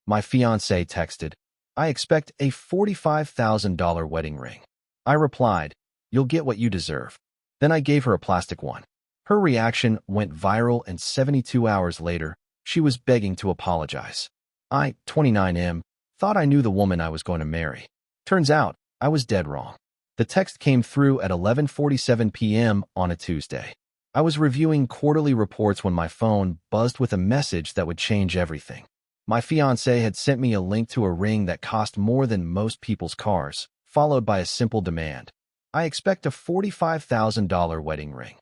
My fiancé texted, "I expect a $45,000 wedding ring." I replied, "You'll get what you deserve." Then I gave her a plastic one. Her reaction went viral, and 72 hours later, she was begging to apologize. I, 29M, thought I knew the woman I was going to marry. Turns out, I was dead wrong. The text came through at 11:47 p.m. on a Tuesday. I was reviewing quarterly reports when my phone buzzed with a message that would change everything. My fiancé had sent me a link to a ring that cost more than most people's cars, followed by a simple demand. "I expect a $45,000 wedding ring."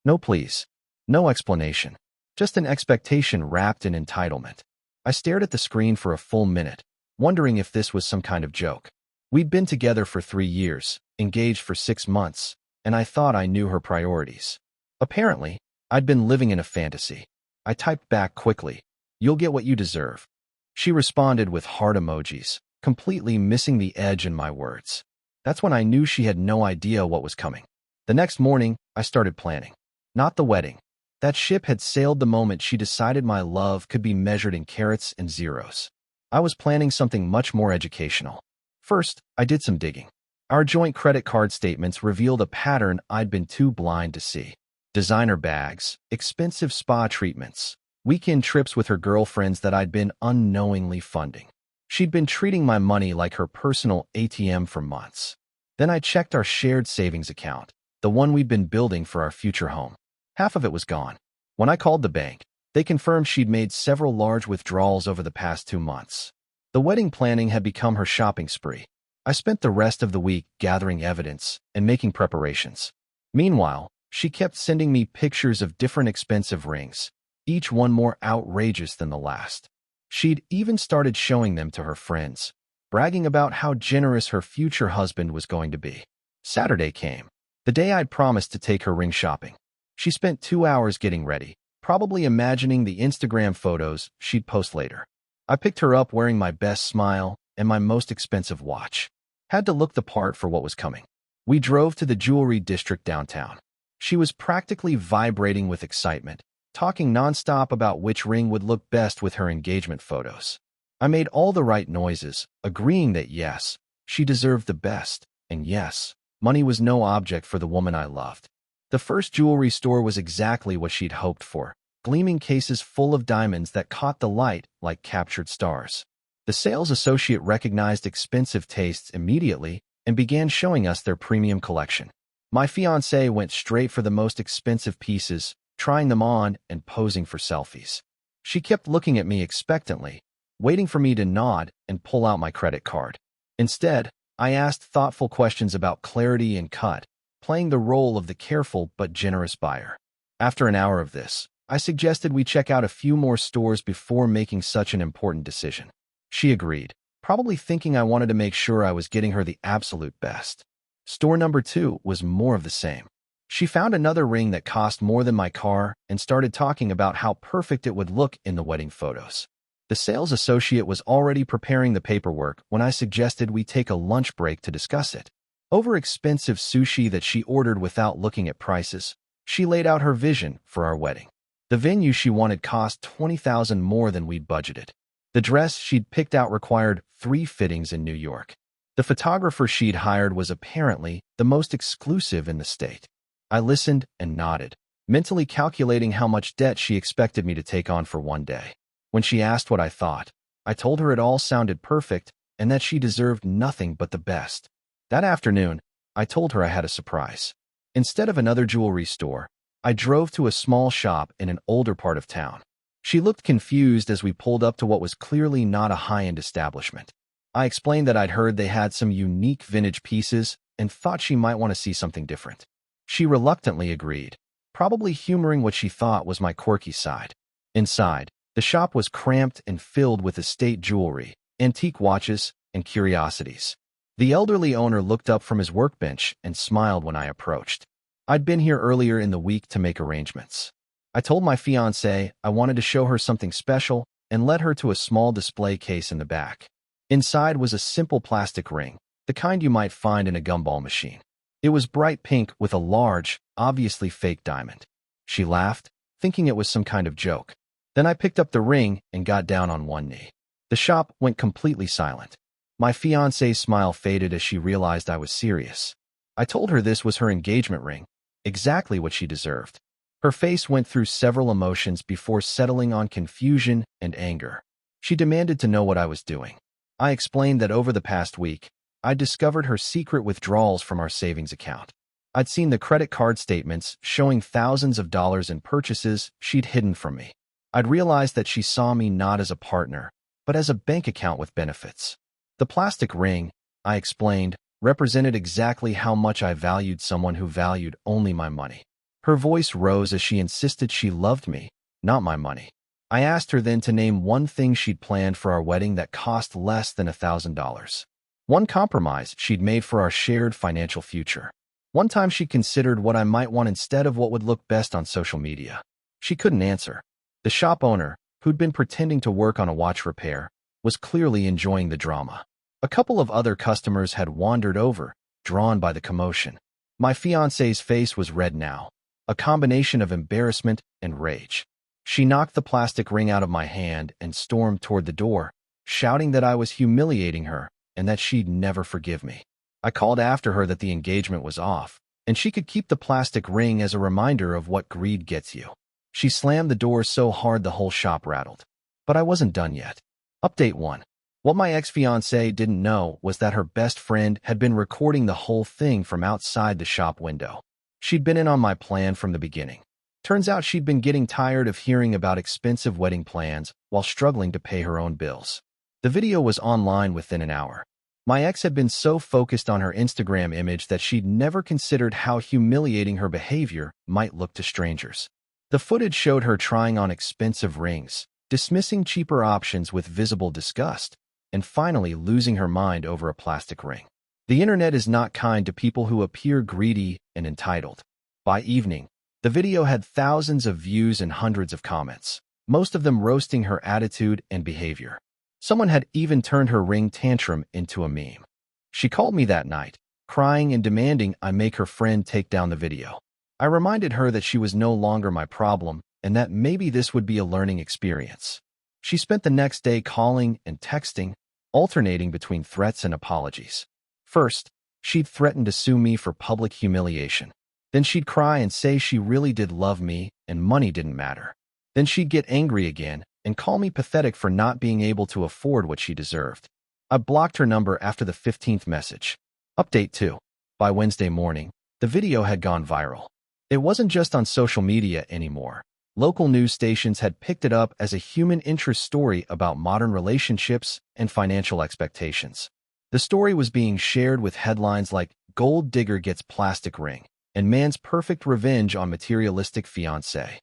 No please. No explanation. Just an expectation wrapped in entitlement. I stared at the screen for a full minute, wondering if this was some kind of joke. We'd been together for 3 years, engaged for 6 months, and I thought I knew her priorities. Apparently, I'd been living in a fantasy. I typed back quickly, "You'll get what you deserve." She responded with heart emojis, completely missing the edge in my words. That's when I knew she had no idea what was coming. The next morning, I started planning. Not the wedding. That ship had sailed the moment she decided my love could be measured in carats and zeros. I was planning something much more educational. First, I did some digging. Our joint credit card statements revealed a pattern I'd been too blind to see. Designer bags, expensive spa treatments, weekend trips with her girlfriends that I'd been unknowingly funding. She'd been treating my money like her personal ATM for months. Then I checked our shared savings account, the one we'd been building for our future home. Half of it was gone. When I called the bank, they confirmed she'd made several large withdrawals over the past 2 months. The wedding planning had become her shopping spree. I spent the rest of the week gathering evidence and making preparations. Meanwhile, she kept sending me pictures of different expensive rings, each one more outrageous than the last. She'd even started showing them to her friends, bragging about how generous her future husband was going to be. Saturday came, the day I'd promised to take her ring shopping. She spent 2 hours getting ready, probably imagining the Instagram photos she'd post later. I picked her up wearing my best smile and my most expensive watch. Had to look the part for what was coming. We drove to the jewelry district downtown. She was practically vibrating with excitement, talking nonstop about which ring would look best with her engagement photos. I made all the right noises, agreeing that yes, she deserved the best, and yes, money was no object for the woman I loved. The first jewelry store was exactly what she'd hoped for, gleaming cases full of diamonds that caught the light like captured stars. The sales associate recognized expensive tastes immediately and began showing us their premium collection. My fiancé went straight for the most expensive pieces, trying them on and posing for selfies. She kept looking at me expectantly, waiting for me to nod and pull out my credit card. Instead, I asked thoughtful questions about clarity and cut, playing the role of the careful but generous buyer. After an hour of this, I suggested we check out a few more stores before making such an important decision. She agreed, probably thinking I wanted to make sure I was getting her the absolute best. Store number 2 was more of the same. She found another ring that cost more than my car and started talking about how perfect it would look in the wedding photos. The sales associate was already preparing the paperwork when I suggested we take a lunch break to discuss it. Over expensive sushi that she ordered without looking at prices, she laid out her vision for our wedding. The venue she wanted cost $20,000 more than we'd budgeted. The dress she'd picked out required 3 fittings in New York. The photographer she'd hired was apparently the most exclusive in the state. I listened and nodded, mentally calculating how much debt she expected me to take on for one day. When she asked what I thought, I told her it all sounded perfect and that she deserved nothing but the best. That afternoon, I told her I had a surprise. Instead of another jewelry store, I drove to a small shop in an older part of town. She looked confused as we pulled up to what was clearly not a high-end establishment. I explained that I'd heard they had some unique vintage pieces and thought she might want to see something different. She reluctantly agreed, probably humoring what she thought was my quirky side. Inside, the shop was cramped and filled with estate jewelry, antique watches, and curiosities. The elderly owner looked up from his workbench and smiled when I approached. I'd been here earlier in the week to make arrangements. I told my fiancée I wanted to show her something special and led her to a small display case in the back. Inside was a simple plastic ring, the kind you might find in a gumball machine. It was bright pink with a large, obviously fake diamond. She laughed, thinking it was some kind of joke. Then I picked up the ring and got down on one knee. The shop went completely silent. My fiancée's smile faded as she realized I was serious. I told her this was her engagement ring, exactly what she deserved. Her face went through several emotions before settling on confusion and anger. She demanded to know what I was doing. I explained that over the past week, I'd discovered her secret withdrawals from our savings account. I'd seen the credit card statements showing thousands of dollars in purchases she'd hidden from me. I'd realized that she saw me not as a partner, but as a bank account with benefits. The plastic ring, I explained, represented exactly how much I valued someone who valued only my money. Her voice rose as she insisted she loved me, not my money. I asked her then to name one thing she'd planned for our wedding that cost less than $1,000. One compromise she'd made for our shared financial future. One time she considered what I might want instead of what would look best on social media. She couldn't answer. The shop owner, who'd been pretending to work on a watch repair, was clearly enjoying the drama. A couple of other customers had wandered over, drawn by the commotion. My fiancée's face was red now, a combination of embarrassment and rage. She knocked the plastic ring out of my hand and stormed toward the door, shouting that I was humiliating her and that she'd never forgive me. I called after her that the engagement was off, and she could keep the plastic ring as a reminder of what greed gets you. She slammed the door so hard the whole shop rattled. But I wasn't done yet. Update 1. What my ex-fiancée didn't know was that her best friend had been recording the whole thing from outside the shop window. She'd been in on my plan from the beginning. Turns out she'd been getting tired of hearing about expensive wedding plans while struggling to pay her own bills. The video was online within an hour. My ex had been so focused on her Instagram image that she'd never considered how humiliating her behavior might look to strangers. The footage showed her trying on expensive rings, dismissing cheaper options with visible disgust, and finally losing her mind over a plastic ring. The internet is not kind to people who appear greedy and entitled. By evening, the video had thousands of views and hundreds of comments, most of them roasting her attitude and behavior. Someone had even turned her ring tantrum into a meme. She called me that night, crying and demanding I make her friend take down the video. I reminded her that she was no longer my problem and that maybe this would be a learning experience. She spent the next day calling and texting, alternating between threats and apologies. First, she'd threaten to sue me for public humiliation. Then she'd cry and say she really did love me and money didn't matter. Then she'd get angry again and call me pathetic for not being able to afford what she deserved. I blocked her number after the 15th message. Update 2. By Wednesday morning, the video had gone viral. It wasn't just on social media anymore. Local news stations had picked it up as a human interest story about modern relationships and financial expectations. The story was being shared with headlines like "Gold Digger Gets Plastic Ring" and "Man's Perfect Revenge on Materialistic Fiancé."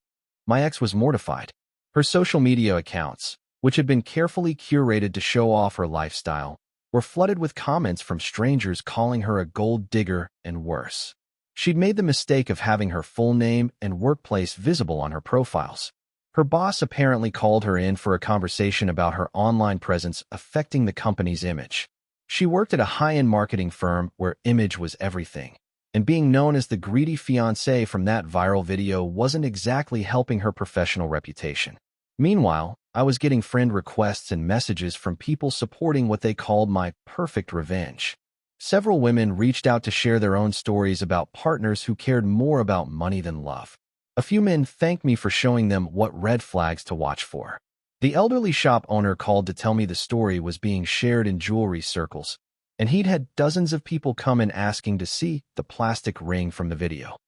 My ex was mortified. Her social media accounts, which had been carefully curated to show off her lifestyle, were flooded with comments from strangers calling her a gold digger and worse. She'd made the mistake of having her full name and workplace visible on her profiles. Her boss apparently called her in for a conversation about her online presence affecting the company's image. She worked at a high-end marketing firm where image was everything, and being known as the greedy fiancé from that viral video wasn't exactly helping her professional reputation. Meanwhile, I was getting friend requests and messages from people supporting what they called my perfect revenge. Several women reached out to share their own stories about partners who cared more about money than love. A few men thanked me for showing them what red flags to watch for. The elderly shop owner called to tell me the story was being shared in jewelry circles, and he'd had dozens of people come in asking to see the plastic ring from the video.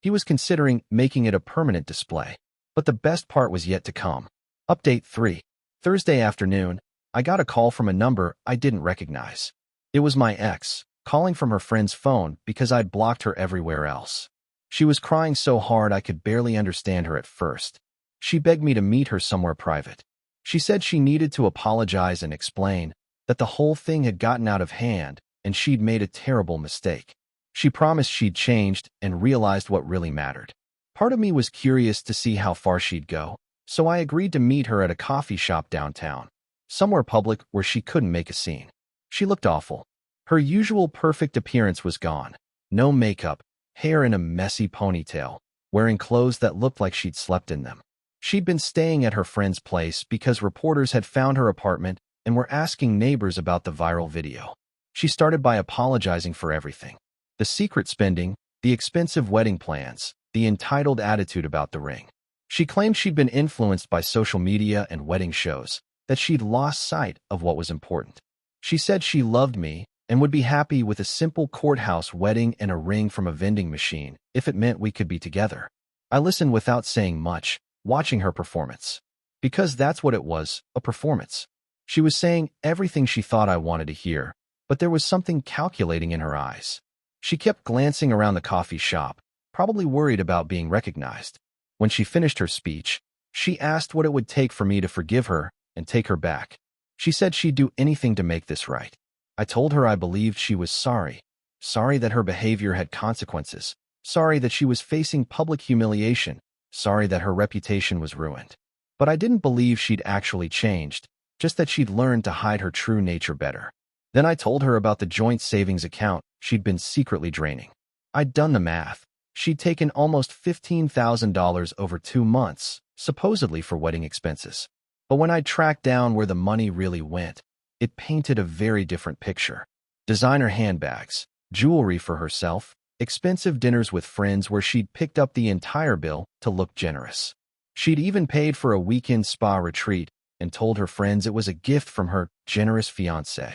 He was considering making it a permanent display, but the best part was yet to come. Update 3. Thursday afternoon, I got a call from a number I didn't recognize. It was my ex, calling from her friend's phone because I'd blocked her everywhere else. She was crying so hard I could barely understand her at first. She begged me to meet her somewhere private. She said she needed to apologize and explain that the whole thing had gotten out of hand and she'd made a terrible mistake. She promised she'd changed and realized what really mattered. Part of me was curious to see how far she'd go, so I agreed to meet her at a coffee shop downtown, somewhere public where she couldn't make a scene. She looked awful. Her usual perfect appearance was gone. No makeup, hair in a messy ponytail, wearing clothes that looked like she'd slept in them. She'd been staying at her friend's place because reporters had found her apartment and were asking neighbors about the viral video. She started by apologizing for everything. The secret spending, the expensive wedding plans, the entitled attitude about the ring. She claimed she'd been influenced by social media and wedding shows, that she'd lost sight of what was important. She said she loved me and would be happy with a simple courthouse wedding and a ring from a vending machine if it meant we could be together. I listened without saying much, watching her performance. Because that's what it was, a performance. She was saying everything she thought I wanted to hear, but there was something calculating in her eyes. She kept glancing around the coffee shop, probably worried about being recognized. When she finished her speech, she asked what it would take for me to forgive her and take her back. She said she'd do anything to make this right. I told her I believed she was sorry. Sorry that her behavior had consequences. Sorry that she was facing public humiliation. Sorry that her reputation was ruined. But I didn't believe she'd actually changed, just that she'd learned to hide her true nature better. Then I told her about the joint savings account she'd been secretly draining. I'd done the math. She'd taken almost $15,000 over 2 months, supposedly for wedding expenses. But when I tracked down where the money really went, it painted a very different picture. Designer handbags, jewelry for herself, expensive dinners with friends where she'd picked up the entire bill to look generous. She'd even paid for a weekend spa retreat and told her friends it was a gift from her generous fiancé.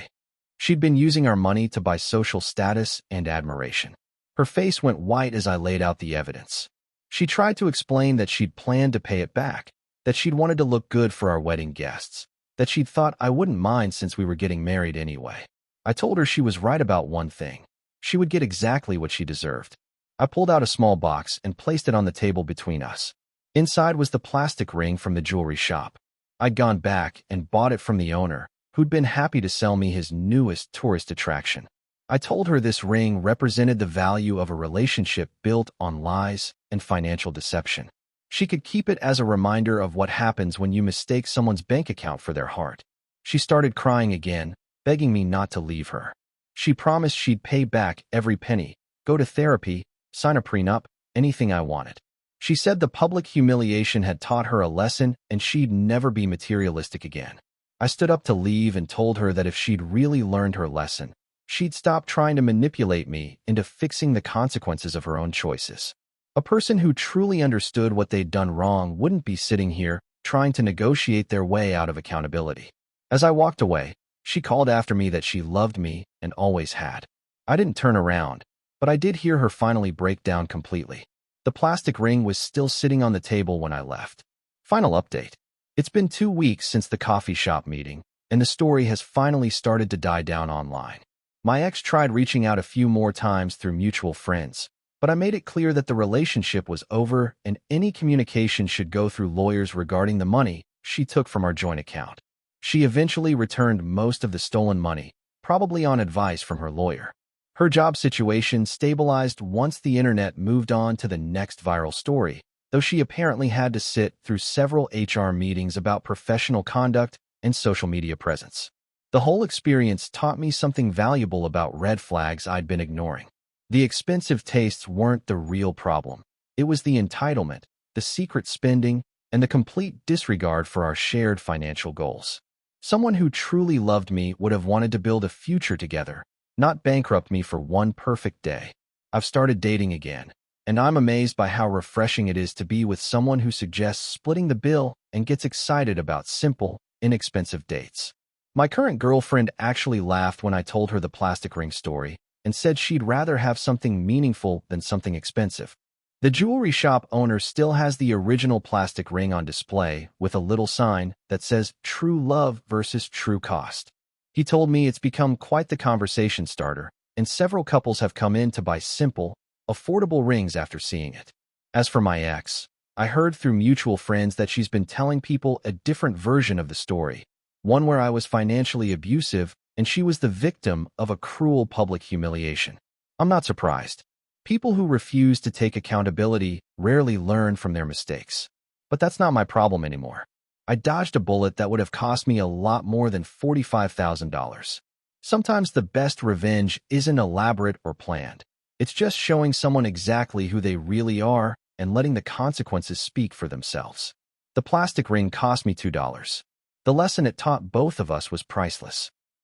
She'd been using our money to buy social status and admiration. Her face went white as I laid out the evidence. She tried to explain that she'd planned to pay it back, that she'd wanted to look good for our wedding guests, that she'd thought I wouldn't mind since we were getting married anyway. I told her she was right about one thing. She would get exactly what she deserved. I pulled out a small box and placed it on the table between us. Inside was the plastic ring from the jewelry shop. I'd gone back and bought it from the owner, who'd been happy to sell me his newest tourist attraction. I told her this ring represented the value of a relationship built on lies and financial deception. She could keep it as a reminder of what happens when you mistake someone's bank account for their heart. She started crying again, begging me not to leave her. She promised she'd pay back every penny, go to therapy, sign a prenup, anything I wanted. She said the public humiliation had taught her a lesson and she'd never be materialistic again. I stood up to leave and told her that if she'd really learned her lesson, she'd stop trying to manipulate me into fixing the consequences of her own choices. A person who truly understood what they'd done wrong wouldn't be sitting here trying to negotiate their way out of accountability. As I walked away, she called after me that she loved me and always had. I didn't turn around, but I did hear her finally break down completely. The plastic ring was still sitting on the table when I left. Final update. It's been 2 weeks since the coffee shop meeting, and the story has finally started to die down online. My ex tried reaching out a few more times through mutual friends, but I made it clear that the relationship was over and any communication should go through lawyers regarding the money she took from our joint account. She eventually returned most of the stolen money, probably on advice from her lawyer. Her job situation stabilized once the internet moved on to the next viral story, though she apparently had to sit through several HR meetings about professional conduct and social media presence. The whole experience taught me something valuable about red flags I'd been ignoring. The expensive tastes weren't the real problem. It was the entitlement, the secret spending, and the complete disregard for our shared financial goals. Someone who truly loved me would have wanted to build a future together, not bankrupt me for one perfect day. I've started dating again, and I'm amazed by how refreshing it is to be with someone who suggests splitting the bill and gets excited about simple, inexpensive dates. My current girlfriend actually laughed when I told her the plastic ring story and said she'd rather have something meaningful than something expensive. The jewelry shop owner still has the original plastic ring on display with a little sign that says true love versus true cost. He told me it's become quite the conversation starter, and several couples have come in to buy simple, affordable rings after seeing it. As for my ex, I heard through mutual friends that she's been telling people a different version of the story, one where I was financially abusive and she was the victim of a cruel public humiliation. I'm not surprised. People who refuse to take accountability rarely learn from their mistakes. But that's not my problem anymore. I dodged a bullet that would have cost me a lot more than $45,000. Sometimes the best revenge isn't elaborate or planned. It's just showing someone exactly who they really are and letting the consequences speak for themselves. The plastic ring cost me $2. The lesson it taught both of us was priceless.